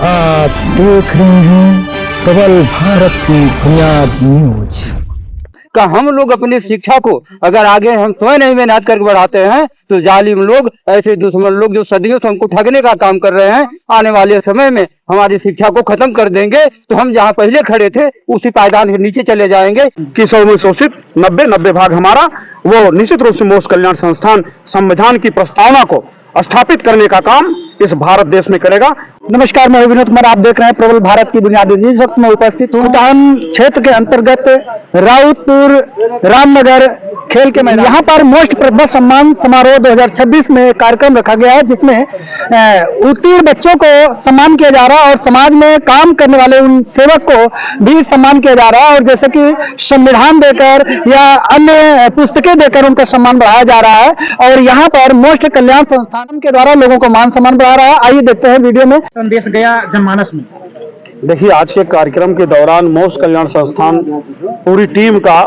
आप देख रहे हैं प्रबल भारत की बुनियाद न्यूज। का हम लोग अपनी शिक्षा को अगर आगे हम स्वयं नहीं मेहनत करके बढ़ाते हैं तो जालिम लोग, ऐसे दुश्मन लोग जो सदियों से हमको ठगने का काम कर रहे हैं, आने वाले समय में हमारी शिक्षा को खत्म कर देंगे। तो हम जहाँ पहले खड़े थे उसी पायदान के नीचे चले जाएंगे। कि 100 में शोषित 90 भाग हमारा, वो निश्चित रूप से मोक्ष कल्याण संस्थान संविधान की प्रस्तावना को स्थापित करने का काम इस भारत देश में करेगा। नमस्कार, मैं विनोद कुमार, आप देख रहे हैं प्रबल भारत की बुनियादी न्यूज। इस वक्त मैं उपस्थित हूँ भूटान क्षेत्र के अंतर्गत राउतपुर रामनगर खेल के मैदान। यहाँ पर मोस्ट प्रतिभा सम्मान समारोह 2026 में कार्यक्रम रखा गया है, जिसमें उत्तीर्ण बच्चों को सम्मान किया जा रहा है और समाज में काम करने वाले उन सेवक को भी सम्मान किया जा रहा है। और जैसे कि संविधान देकर या अन्य पुस्तकें देकर उनका सम्मान बढ़ाया जा रहा है। और यहाँ पर मोस्ट कल्याण संस्थान के द्वारा लोगों को मान सम्मान बढ़ा रहा है। आइए देखते हैं वीडियो में। संदेश गया जनमानस में। देखिए, आज के कार्यक्रम के दौरान मोक्ष कल्याण संस्थान पूरी टीम का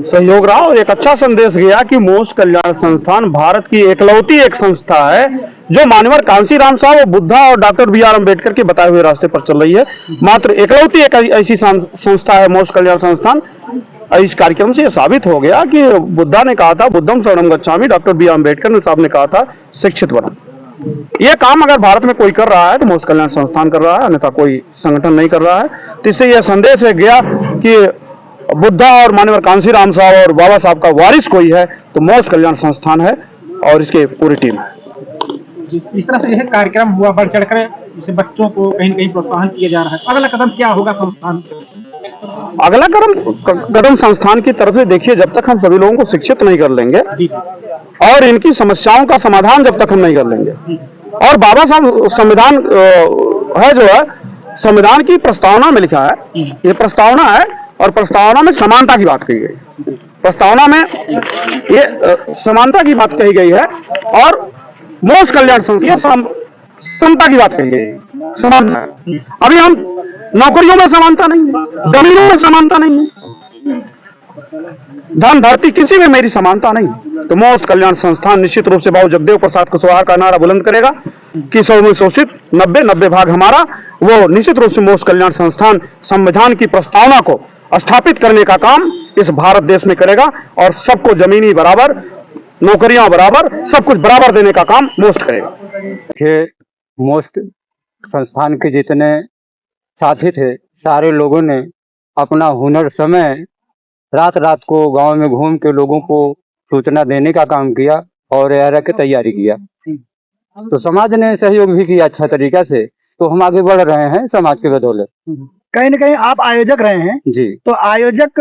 सहयोग रहा और एक अच्छा संदेश गया कि मोक्ष कल्याण संस्थान भारत की एकलौती एक संस्था है जो मानवर कांशीराम साहब और बुद्धा और डॉक्टर बी आर अम्बेडकर के बताए हुए रास्ते पर चल रही है। मात्र एकलौती एक ऐसी संस्था है मोक्ष कल्याण संस्थान। इस कार्यक्रम से यह साबित हो गया कि बुद्धा ने कहा था बुद्धम शरणम गच्छामि, डॉक्टर बी आर अम्बेडकर साहब ने कहा था शिक्षित बनो। यह काम अगर भारत में कोई कर रहा है तो मोक्ष कल्याण संस्थान कर रहा है, अन्यथा कोई संगठन नहीं कर रहा है। तो इससे यह संदेश है गया कि बुद्धा और मानवर कांशीराम साहब और बाबा साहब का वारिस कोई है तो मोक्ष कल्याण संस्थान है और इसके पूरी टीम है। इस तरह से यह कार्यक्रम हुआ, बढ़ चढ़कर इसे बच्चों को कहीं न कहीं प्रोत्साहन किया जा रहा है। अगला कदम क्या होगा संस्थान? अगला कदम संस्थान की तरफ से देखिए, जब तक हम सभी लोगों को शिक्षित नहीं कर लेंगे और इनकी समस्याओं का समाधान जब तक हम नहीं कर लेंगे, और बाबा साहब संविधान है जो है संविधान की प्रस्तावना में लिखा है, ये प्रस्तावना है और प्रस्तावना में समानता की बात कही गई। प्रस्तावना में ये समानता की बात कही गई है और मोक्ष कल्याण संस्थान समता की बात कही गई। समानता, अभी हम नौकरियों में समानता नहीं है, जमीनों में समानता नहीं है, धन धरती किसी में मेरी समानता नहीं। तो मोक्ष कल्याण संस्थान निश्चित रूप से बाबू जगदेव प्रसाद कुशवाहा का नारा बुलंद करेगा कि 100 में शोषित 90 भाग हमारा, वो निश्चित रूप से मोक्ष कल्याण संस्थान संविधान की प्रस्तावना को स्थापित करने का काम इस भारत देश में करेगा और सबको जमीनी बराबर, नौकरियां बराबर, सब कुछ बराबर देने का काम मोस्ट करेगा। मोस्ट संस्थान के जितने साथी थे, सारे लोगों ने अपना हुनर समय रात रात को गांव में घूम के लोगों को सूचना देने का काम किया और एरा की तैयारी किया। तो समाज ने सहयोग भी किया अच्छा तरीका से, तो हम आगे बढ़ रहे हैं समाज के बदौलत। कहीं न कहीं आप आयोजक रहे हैं जी, तो आयोजक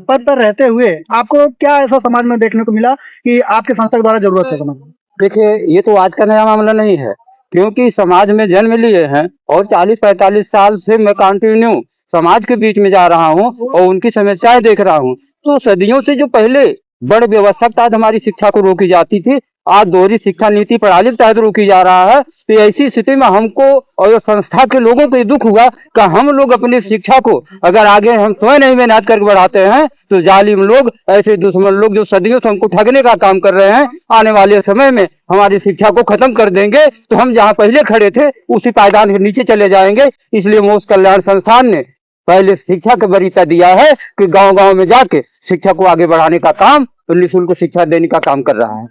पद पर रहते हुए आपको क्या ऐसा समाज में देखने को मिला कि आपके संस्था के द्वारा जरूरत है समाज में? देखिए, ये तो आज का नया मामला नहीं है, क्योंकि समाज में जन्म लिए हैं और 40-45 साल से मैं कंटिन्यू समाज के बीच में जा रहा हूँ और उनकी समस्याएं देख रहा हूँ। तो सदियों से जो पहले बड़ व्यवस्था के तहत हमारी शिक्षा को रोकी जाती थी, आज दोहरी शिक्षा नीति प्रणाली के तहत रोकी जा रहा है। तो ऐसी स्थिति में हमको और संस्था के लोगों को ये दुख हुआ कि हम लोग अपनी शिक्षा को अगर आगे हम स्वयं नहीं मेहनत करके बढ़ाते हैं तो जालिम लोग, ऐसे दुश्मन लोग जो सदियों से हमको ठगने का काम कर रहे हैं, आने वाले समय में हमारी शिक्षा को खत्म कर देंगे। तो हम जहाँ पहले खड़े थे उसी पायदान के नीचे चले जाएंगे। इसलिए मोक्ष कल्याण संस्थान ने पहले शिक्षा का वरीयता दिया है कि गांव गांव में जाके शिक्षा को आगे बढ़ाने का काम, निःशुल्क शिक्षा देने का काम कर रहा है।